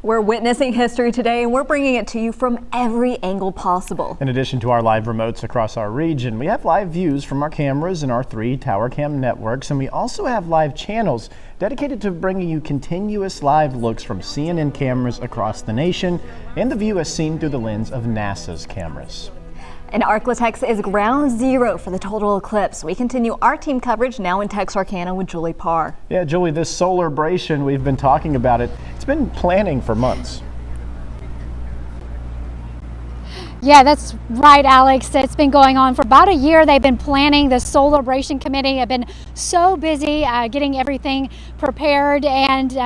We're witnessing history today, and we're bringing it to you from every angle possible. In addition to our live remotes across our region, we have live views from our cameras in our 3 tower cam networks, and we also have live channels dedicated to bringing you continuous live looks from CNN cameras across the nation, and the view is seen through the lens of NASA's cameras. And ArkLaTex is ground zero for the total eclipse. We continue our team coverage now in Texarkana with Julie Parr. Yeah, Julie, this solar aberration, we've been talking about it. It's been planning for months. Yeah, that's right, Alex. It's been going on for about a year. They've been planning. The Solar Aberration Committee have been so busy getting everything prepared. And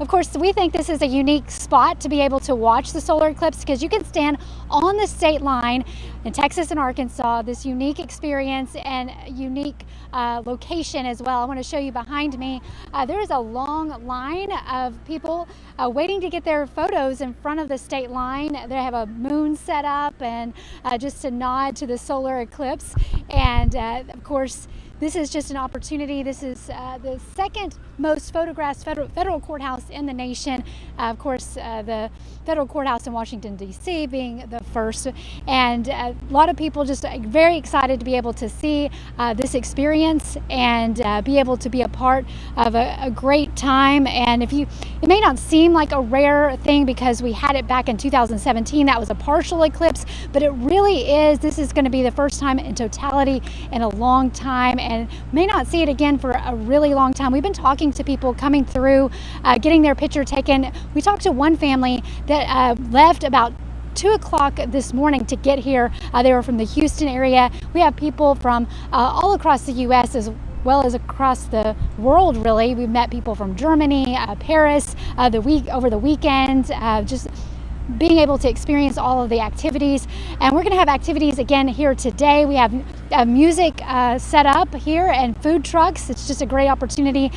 of course, we think this is a unique spot to be able to watch the solar eclipse because you can stand on the state line in Texas and Arkansas, this unique experience and unique location as well. I want to show you behind me. There is a long line of people waiting to get their photos in front of the state line. They have a moon set up and just a nod to the solar eclipse. And of course, this is just an opportunity. This is the second most photographed federal courthouse in the nation. Of course, the federal courthouse in Washington, D.C. being the first. And a lot of people just very excited to be able to see this experience and be able to be a part of a great time. And it may not seem like a rare thing because we had it back in 2017. That was a partial eclipse, but it really is. This is going to be the first time in totality in a long time, and may not see it again for a really long time. We've been talking to people coming through, getting their picture taken. We talked to one family that left about 2 o'clock this morning to get here. They were from the Houston area. We have people from all across the U.S. as well as across the world, really. We've met people from Germany, Paris, over the weekend, just being able to experience all of the activities. And we're going to have activities again here today. We have music set up here and food trucks. It's just a great opportunity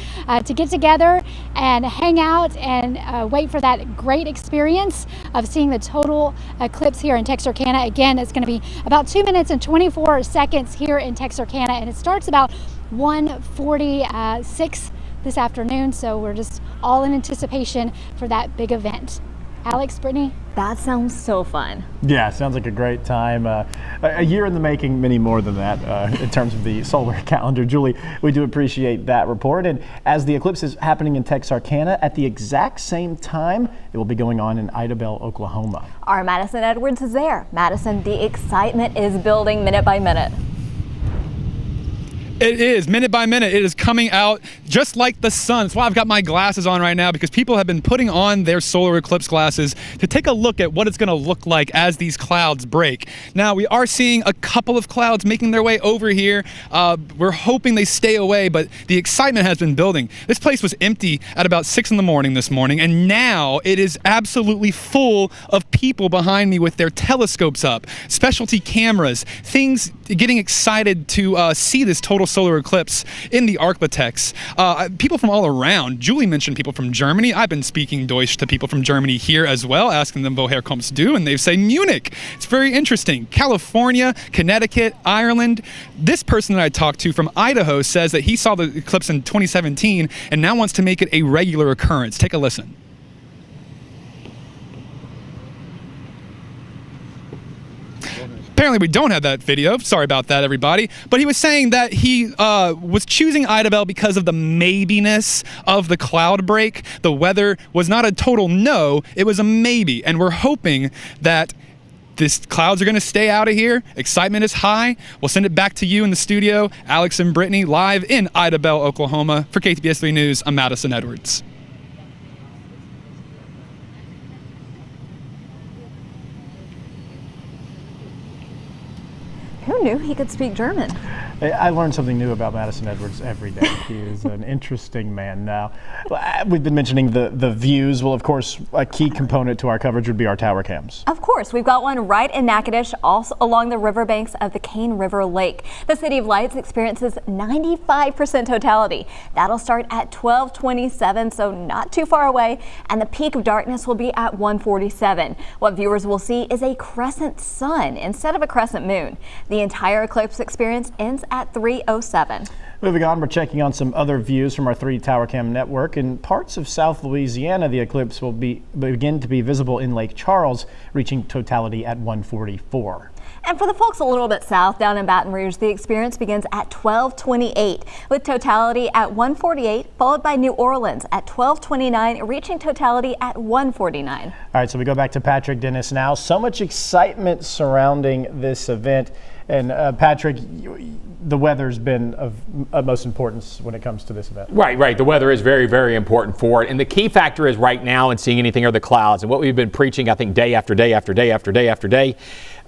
to get together and hang out and wait for that great experience of seeing the total eclipse here in Texarkana. Again, it's going to be about 2 minutes and 24 seconds here in Texarkana, and it starts about 1:46 this afternoon. So we're just all in anticipation for that big event. Alex, Brittany? That sounds so fun. Yeah, sounds like a great time. A year in the making, many more than that in terms of the solar calendar. Julie, we do appreciate that report. And as the eclipse is happening in Texarkana, at the exact same time, it will be going on in Idabel, Oklahoma. Our Madison Edwards is there. Madison, the excitement is building minute by minute. It is, minute by minute. It is coming out just like the sun. That's why I've got my glasses on right now, because people have been putting on their solar eclipse glasses to take a look at what it's going to look like as these clouds break. Now, we are seeing a couple of clouds making their way over here. We're hoping they stay away, but the excitement has been building. This place was empty at about 6 in the morning this morning, and now it is absolutely full of people behind me with their telescopes up, specialty cameras, things getting excited to see this total solar eclipse in the ArkLaTex. People from all around. Julie mentioned people from Germany. I've been speaking Deutsch to people from Germany here as well, asking them woher kommst du, and they say Munich. It's very interesting. California, Connecticut, Ireland. This person that I talked to from Idaho says that he saw the eclipse in 2017 and now wants to make it a regular occurrence. Take a listen. Apparently we don't have that video. Sorry about that, everybody. But he was saying that he was choosing Idabel because of the maybe-ness of the cloud break. The weather was not a total no, it was a maybe. And we're hoping that these clouds are going to stay out of here. Excitement is high. We'll send it back to you in the studio. Alex and Brittany live in Idabel, Oklahoma. For KTBS 3 News, I'm Madison Edwards. Who knew he could speak German? I learn something new about Madison Edwards every day. He is an interesting man. Now, we've been mentioning the views. Well, of course, a key component to our coverage would be our tower cams. Of course, we've got one right in Natchitoches, also along the riverbanks of the Cane River Lake. The City of Lights experiences 95% totality. That'll start at 12:27, so not too far away, and the peak of darkness will be at 1:47. What viewers will see is a crescent sun instead of a crescent moon. The entire eclipse experience ends at 3:07. Moving on, we're checking on some other views from our 3-tower cam network. In parts of South Louisiana, the eclipse will begin to be visible in Lake Charles, reaching totality at 1:44. And for the folks a little bit south, down in Baton Rouge, the experience begins at 12:28 with totality at 1:48, followed by New Orleans at 12:29, reaching totality at 1:49. All right, so we go back to Patrick Dennis now. So much excitement surrounding this event. And Patrick, the weather's been of utmost importance when it comes to this event. Right. The weather is very, very important for it. And the key factor is right now in seeing anything are the clouds. And what we've been preaching, I think, day after day after day after day after day,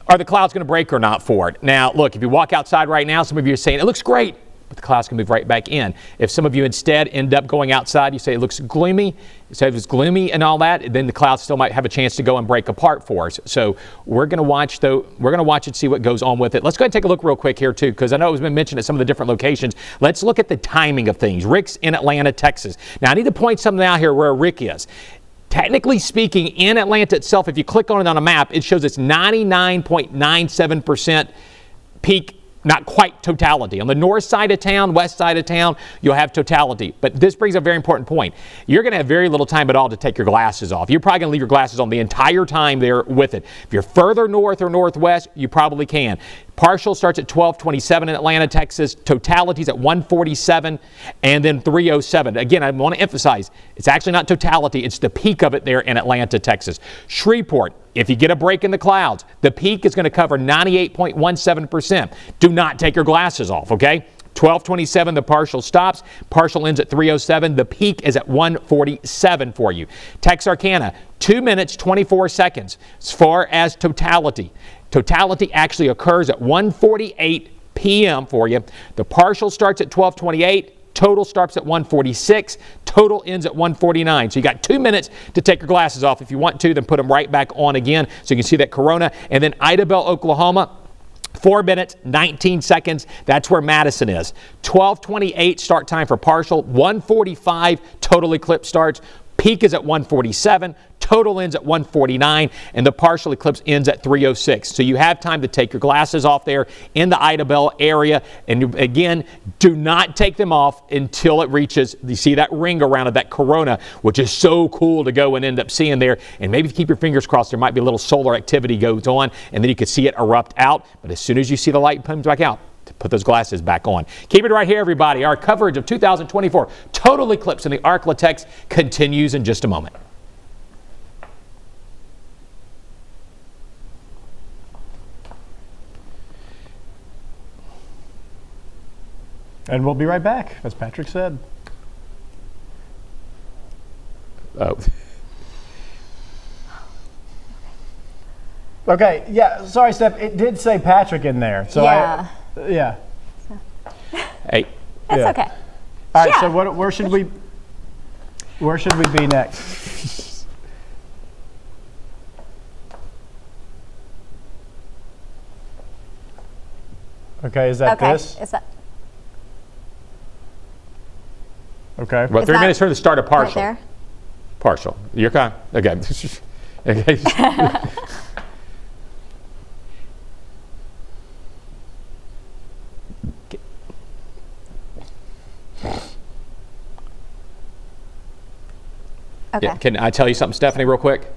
are the clouds going to break or not for it? Now, look, if you walk outside right now, some of you are saying, it looks great, but the clouds can move right back in. If some of you instead end up going outside, you say it looks gloomy. So if it's gloomy and all that, then the clouds still might have a chance to go and break apart for us. So we're going to watch, though. We're going to watch and see what goes on with it. Let's go ahead and take a look real quick here, too, because I know it's been mentioned at some of the different locations. Let's look at the timing of things. Rick's in Atlanta, Texas. Now, I need to point something out here where Rick is. Technically speaking, in Atlanta itself, if you click on it on a map, it shows it's 99.97% peak, not quite totality. On the north side of town, west side of town, you'll have totality. But this brings up a very important point. You're going to have very little time at all to take your glasses off. You're probably going to leave your glasses on the entire time there with it. If you're further north or northwest, you probably can. Partial starts at 12:27 in Atlanta, Texas. Totality's at 1:47 and then 3:07. Again, I want to emphasize, it's actually not totality. It's the peak of it there in Atlanta, Texas. Shreveport, if you get a break in the clouds, the peak is going to cover 98.17%. Do not take your glasses off, okay? 12:27, the partial stops. Partial ends at 3:07. The peak is at 1:47 for you. Texarkana, 2 minutes, 24 seconds as far as totality. Totality actually occurs at 1:48 p.m. for you. The partial starts at 12:28. Total starts at 1:46. Total ends at 1:49. So you got 2 minutes to take your glasses off. If you want to, then put them right back on again so you can see that corona. And then Idabel, Oklahoma, 4 minutes, 19 seconds. That's where Madison is. 12:28 start time for partial. 1:45 total eclipse starts. Peak is at 1:47. Total ends at 1:49, and the partial eclipse ends at 3:06. So you have time to take your glasses off there in the Idabel area. And again, do not take them off until it reaches, you see that ring around it, that corona, which is so cool to go and end up seeing there. And maybe keep your fingers crossed, there might be a little solar activity goes on, and then you can see it erupt out. But as soon as you see the light comes back out, put those glasses back on. Keep it right here, everybody. Our coverage of 2024 total eclipse in the ArkLaTex continues in just a moment. And we'll be right back, as Patrick said. Oh. Okay, yeah, sorry, Steph. It did say Patrick in there. So Yeah. Yeah. Hey. It's Yeah. okay. All right, Yeah. so where should we be next? Okay, is that Okay. this? Is that Okay. Well, Is 3 that minutes from the start of right partial. there? Partial. You're kind. Okay. Okay. Okay. Yeah, can I tell you something, Stephanie, real quick?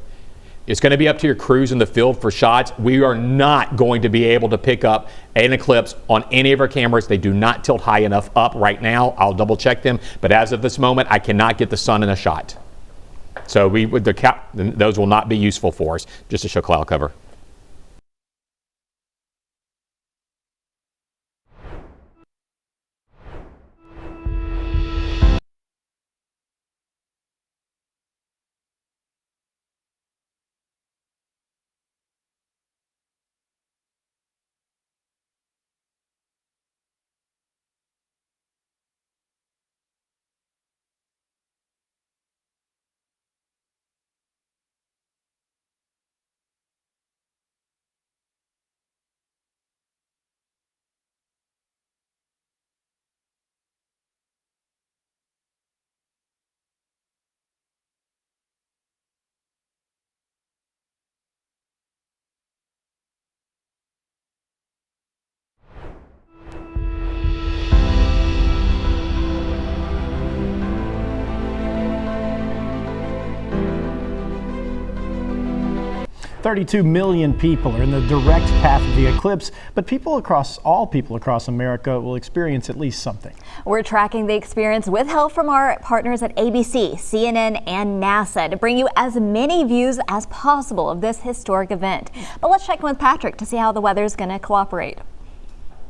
It's going to be up to your crews in the field for shots. We are not going to be able to pick up an eclipse on any of our cameras. They do not tilt high enough up right now. I'll double check them. But as of this moment, I cannot get the sun in a shot. So those will not be useful for us, just to show cloud cover. 32 million people are in the direct path of the eclipse, but all people across America will experience at least something. We're tracking the experience with help from our partners at ABC, CNN, and NASA to bring you as many views as possible of this historic event. But let's check in with Patrick to see how the weather's going to cooperate.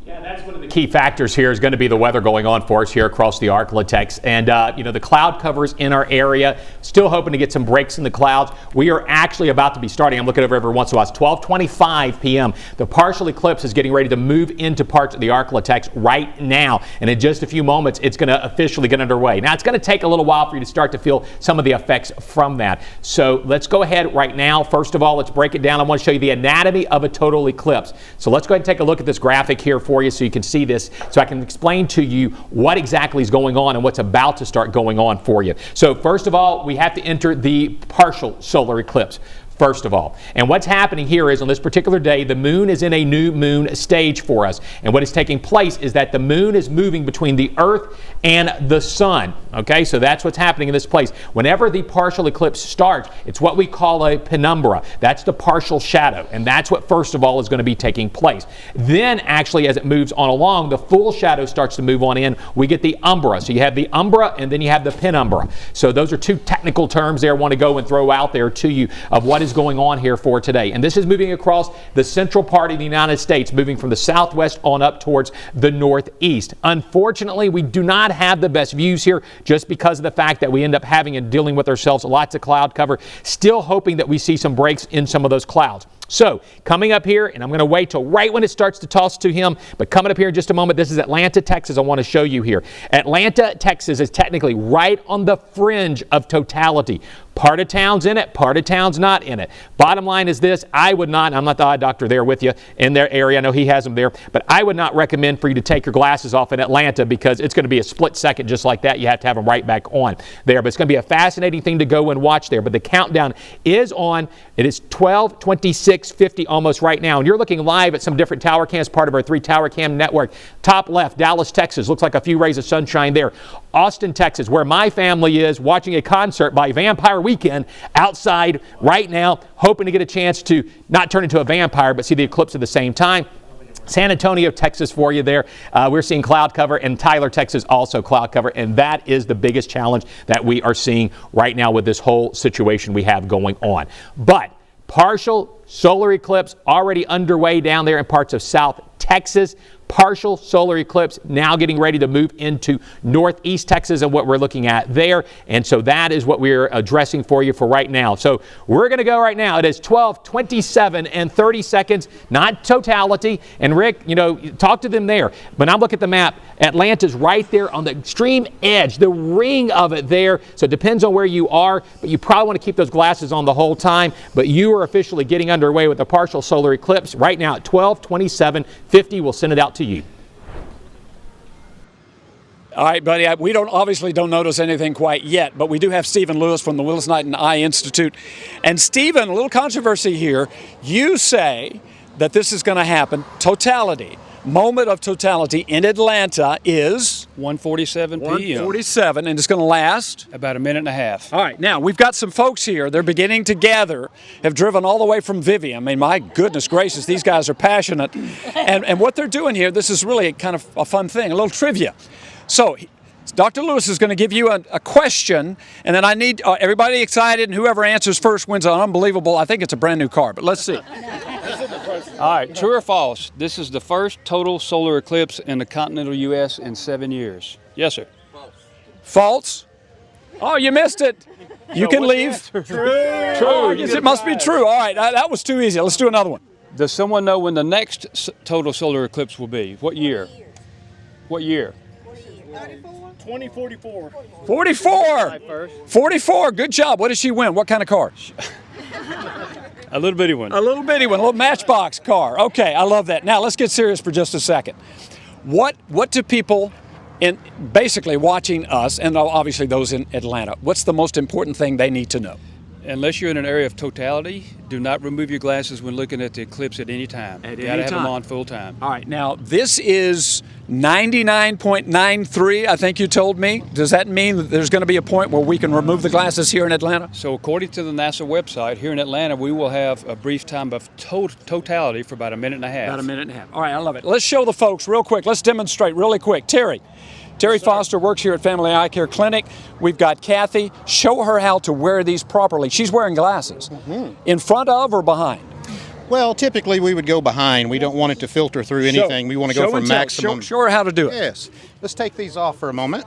Yeah, that's one of the key factors here is going to be the weather going on for us here across the ArkLaTex. And, the cloud covers in our area. Still hoping to get some breaks in the clouds. We are actually about to be starting. I'm looking over every once in a while. It's 12:25 p.m. The partial eclipse is getting ready to move into parts of the ArkLaTex right now. And in just a few moments, it's going to officially get underway. Now, it's going to take a little while for you to start to feel some of the effects from that. So let's go ahead right now. First of all, let's break it down. I want to show you the anatomy of a total eclipse. So let's go ahead and take a look at this graphic here for you so you can see this, so I can explain to you what exactly is going on and what's about to start going on for you. So first of all, we have to enter the partial solar eclipse. First of all. And what's happening here is on this particular day, the moon is in a new moon stage for us. And what is taking place is that the moon is moving between the earth and the sun. Okay, so that's what's happening in this place. Whenever the partial eclipse starts, it's what we call a penumbra. That's the partial shadow. And that's what first of all is going to be taking place. Then actually as it moves on along, the full shadow starts to move on in. We get the umbra. So you have the umbra and then you have the penumbra. So those are two technical terms there I want to go and throw out there to you of what is going on here for today. And this is moving across the central part of the United States, moving from the southwest on up towards the northeast. Unfortunately, we do not have the best views here just because of the fact that we end up having and dealing with ourselves lots of cloud cover. Still hoping that we see some breaks in some of those clouds. So coming up here, and I'm going to wait till right when it starts to toss to him, but coming up here in just a moment, this is Atlanta, Texas. I want to show you here. Atlanta, Texas is technically right on the fringe of totality. Part of town's in it, part of town's not in it. Bottom line is this, I would not, I'm not the eye doctor there with you in their area, I know he has them there, but I would not recommend for you to take your glasses off in Atlanta because it's going to be a split second just like that. You have to have them right back on there. But it's going to be a fascinating thing to go and watch there. But the countdown is on. It is 12:26:50 almost right now. And you're looking live at some different tower cams, part of our 3 tower cam network. Top left, Dallas, Texas. Looks like a few rays of sunshine there. Austin, Texas, where my family is, watching a concert by Vampire Weekend outside right now, hoping to get a chance to not turn into a vampire, but see the eclipse at the same time. San Antonio, Texas for you there. We're seeing cloud cover, and Tyler, Texas also cloud cover, and that is the biggest challenge that we are seeing right now with this whole situation we have going on. But partial solar eclipse already underway down there in parts of South Texas. Partial solar eclipse now getting ready to move into northeast Texas and what we're looking at there. And so that is what we're addressing for you for right now. So we're going to go right now. It is 12:27 and 30 seconds, not totality. And Rick, talk to them there. When I look at the map, Atlanta's right there on the extreme edge, the ring of it there. So it depends on where you are, but you probably want to keep those glasses on the whole time. But you are officially getting underway with the partial solar eclipse right now at 12:27:50. We'll send it out to you. All right, buddy, we obviously don't notice anything quite yet, but we do have Stephen Lewis from the Willis Knighton Eye Institute. And Stephen, a little controversy here. You say that this is going to happen. Totality, moment of totality in Atlanta is 1:47 p.m. 1:47, and it's going to last about a minute and a half. All right, now we've got some folks here. They're beginning to gather, have driven all the way from Vivian. I mean, my goodness gracious, these guys are passionate. And what they're doing here, this is really kind of a fun thing, a little trivia. So Dr. Lewis is going to give you a question, and then I need everybody excited, and whoever answers first wins an unbelievable, I think it's a brand new car, but let's see. All right, true or false? This is the first total solar eclipse in the continental U.S. in 7 years. Yes, sir. False? Oh, you missed it. You can leave. True. Oh, I guess it must be true. All right, that was too easy. Let's do another one. Does someone know when the next total solar eclipse will be? What year? What year? 2044. 44. 44. Good job. What did she win? What kind of car? A little bitty one. A little bitty one. A little Matchbox car. Okay, I love that. Now let's get serious for just a second. What do people in basically watching us, and obviously those in Atlanta, what's the most important thing they need to know? Unless you're in an area of totality, do not remove your glasses when looking at the eclipse at any time. At You any gotta have them time. on full time. All right, now this is 99.93, I think you told me. Does that mean that there's going to be a point where we can remove the glasses here in Atlanta? So according to the NASA website, here in Atlanta, we will have a brief time of totality for about a minute and a half. About a minute and a half. All right, I love it. Let's show the folks real quick. Let's demonstrate really quick. Terry Foster works here at Family Eye Care Clinic. We've got Kathy. Show her how to wear these properly. She's wearing glasses. In front of or behind? Well, typically we would go behind. We don't want it to filter through anything. We want to go for maximum. Show her how to do it. Yes. Let's take these off for a moment.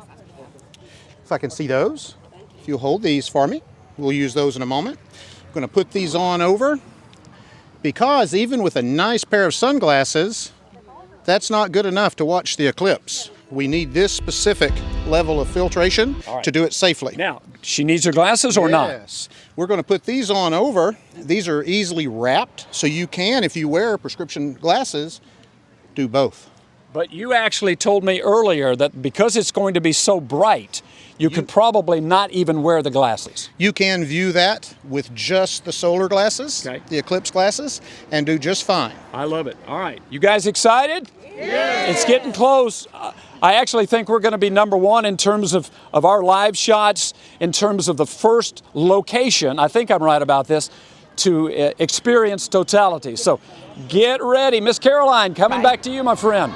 If I can see those. If you'll hold these for me. We'll use those in a moment. I'm going to put these on over because even with a nice pair of sunglasses, that's not good enough to watch the eclipse. We need this specific level of filtration to do it safely. Now, she needs her glasses or not? Yes. We're going to put these on over. These are easily wrapped, so you can, if you wear prescription glasses, do both. But you actually told me earlier that because it's going to be so bright, you could probably not even wear the glasses. You can view that with just the solar glasses, the eclipse glasses, and do just fine. I love it. All right. You guys excited? Yeah. It's getting close. I actually think we're going to be #1 in terms of our live shots, in terms of the first location, I think I'm right about this, to experience totality. So get ready. Miss Caroline, coming back to you, my friend.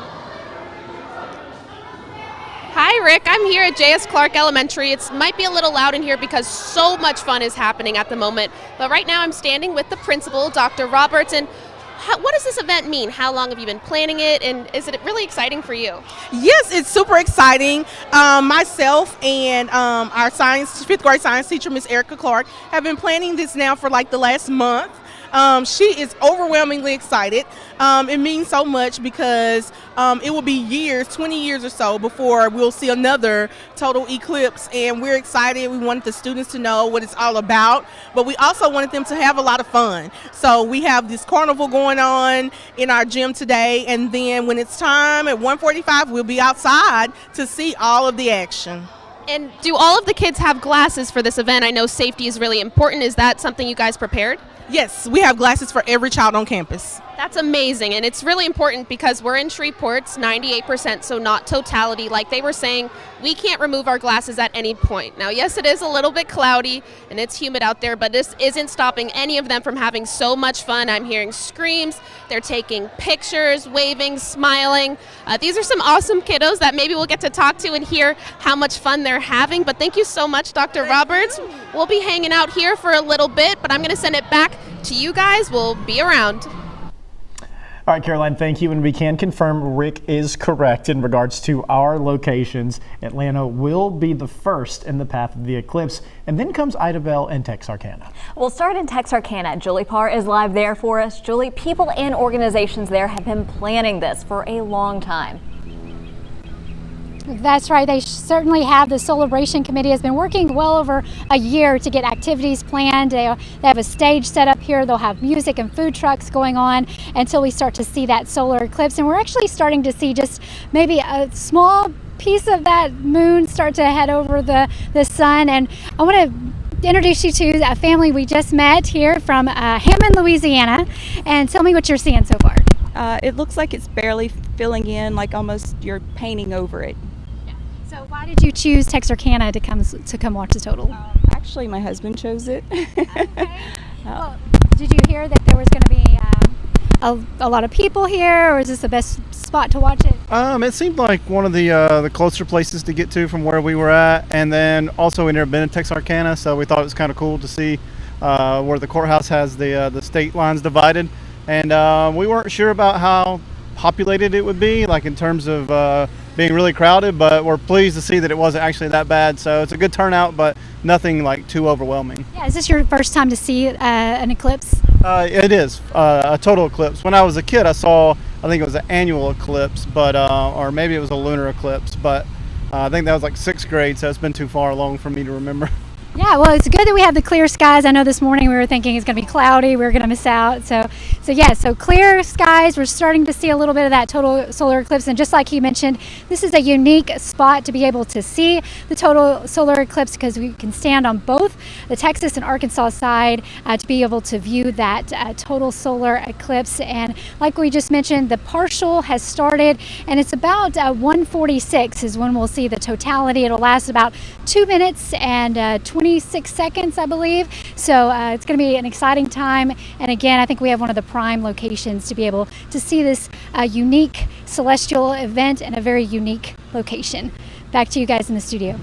Hi, Rick. I'm here at J.S. Clark Elementary. It might be a little loud in here because so much fun is happening at the moment. But right now I'm standing with the principal, Dr. Roberts. And what does this event mean? How long have you been planning it? And is it really exciting for you? Yes, it's super exciting. Myself and our fifth grade science teacher, Miss Erica Clark, have been planning this now for like the last month. She is overwhelmingly excited. It means so much because it will be years, 20 years or so, before we'll see another total eclipse, and we're excited. We wanted the students to know what it's all about, but we also wanted them to have a lot of fun. So we have this carnival going on in our gym today, and then when it's time at 1:45, we'll be outside to see all of the action. And do all of the kids have glasses for this event? I know safety is really important. Is that something you guys prepared? Yes, we have glasses for every child on campus. That's amazing, and it's really important because we're in Shreveport's 98%, so not totality. Like they were saying, we can't remove our glasses at any point. Now, yes, it is a little bit cloudy and it's humid out there, but this isn't stopping any of them from having so much fun. I'm hearing screams, they're taking pictures, waving, smiling. These are some awesome kiddos that maybe we'll get to talk to and hear how much fun they're having. But thank you so much, Dr. Roberts. We'll be hanging out here for a little bit, but I'm going to send it back to you guys. We'll be around. All right, Caroline, thank you. And we can confirm Rick is correct in regards to our locations. Atlanta will be the first in the path of the eclipse. And then comes Idabel and Texarkana. We'll start in Texarkana. Julie Parr is live there for us. Julie, people and organizations there have been planning this for a long time. That's right. They certainly have. The Celebration Committee has been working well over a year to get activities planned. They have a stage set up here. They'll have music and food trucks going on until we start to see that solar eclipse. And we're actually starting to see just maybe a small piece of that moon start to head over the sun. And I want to introduce you to a family we just met here from Hammond, Louisiana. And tell me what you're seeing so far. It looks like it's barely filling in, like almost you're painting over it. So why did you choose Texarkana to come watch the total? Actually, my husband chose it. Okay. Well, did you hear that there was going to be a lot of people here, or is this the best spot to watch it? It seemed like one of the closer places to get to from where we were at, and then also we never been in Texarkana, so we thought it was kind of cool to see where the courthouse has the state lines divided, and we weren't sure about how populated it would be, like in terms of being really crowded, but we're pleased to see that it wasn't actually that bad. So it's a good turnout, but nothing like too overwhelming. Yeah, is this your first time to see an eclipse? It is a total eclipse. When I was a kid, I saw, I think it was an annual eclipse, but or maybe it was a lunar eclipse, but I think that was like 6th grade, so it's been too far along for me to remember. Yeah, well, it's good that we have the clear skies. I know this morning we were thinking it's going to be cloudy, we were going to miss out. So So yeah, so clear skies. We're starting to see a little bit of that total solar eclipse, and just like he mentioned, this is a unique spot to be able to see the total solar eclipse because we can stand on both the Texas and Arkansas side to be able to view that total solar eclipse. And like we just mentioned, the partial has started, and it's about 1:46 is when we'll see the totality. It'll last about 2 minutes and 26 seconds, I believe. So it's going to be an exciting time. And again, I think we have one of the prime locations to be able to see this unique celestial event in a very unique location. Back to you guys in the studio.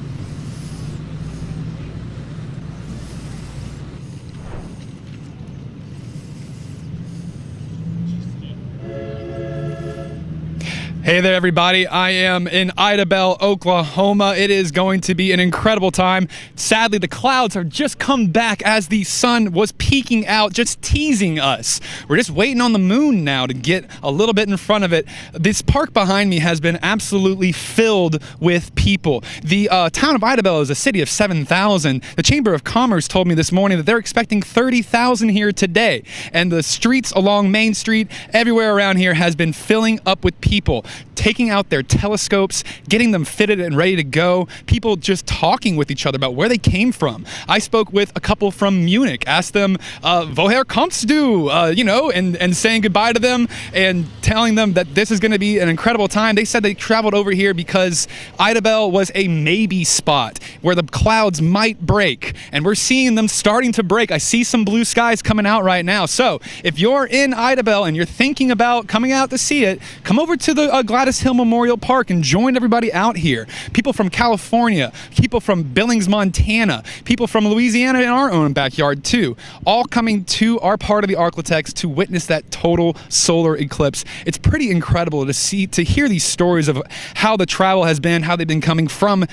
Hey there, everybody. I am in Idabel, Oklahoma. It is going to be an incredible time. Sadly, the clouds have just come back as the sun was peeking out, just teasing us. We're just waiting on the moon now to get a little bit in front of it. This park behind me has been absolutely filled with people. The town of Idabel is a city of 7,000. The Chamber of Commerce told me this morning that they're expecting 30,000 here today. And the streets along Main Street, everywhere around here, has been filling up with people, taking out their telescopes, getting them fitted and ready to go, people just talking with each other about where they came from. I spoke with a couple from Munich, asked them, woher kommst du, and saying goodbye to them and telling them that this is going to be an incredible time. They said they traveled over here because Idabel was a maybe spot where the clouds might break, and we're seeing them starting to break. I see some blue skies coming out right now. So if you're in Idabel and you're thinking about coming out to see it, come over to the Gladys Hill Memorial Park and join everybody out here. People from California, people from Billings, Montana, people from Louisiana in our own backyard too, all coming to our part of the ArkLaTex to witness that total solar eclipse. It's pretty incredible to hear these stories of how the travel has been, how they've been coming from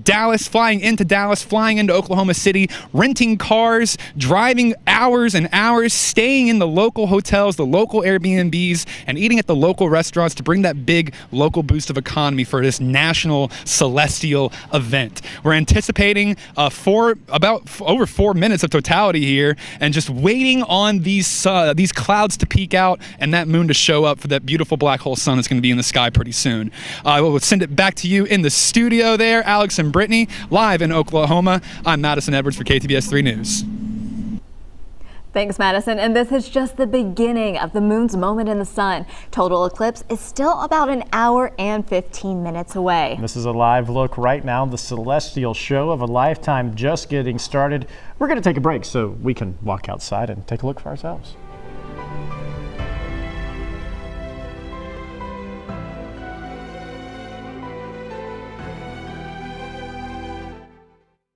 Dallas, flying into Oklahoma City, renting cars, driving hours and hours, staying in the local hotels, the local Airbnbs, and eating at the local restaurants to bring that big local boost of economy for this national celestial event. We're anticipating over 4 minutes of totality here, and just waiting on these clouds to peek out and that moon to show up for that beautiful black hole sun that's going to be in the sky pretty soon. We'll send it back to you in the studio there, Alex and Brittany, live in Oklahoma. I'm Madison Edwards for KTBS 3 News. Thanks, Madison. And this is just the beginning of the moon's moment in the sun. Total eclipse is still about an hour and 15 minutes away. This is a live look right now, the celestial show of a lifetime just getting started. We're going to take a break so we can walk outside and take a look for ourselves.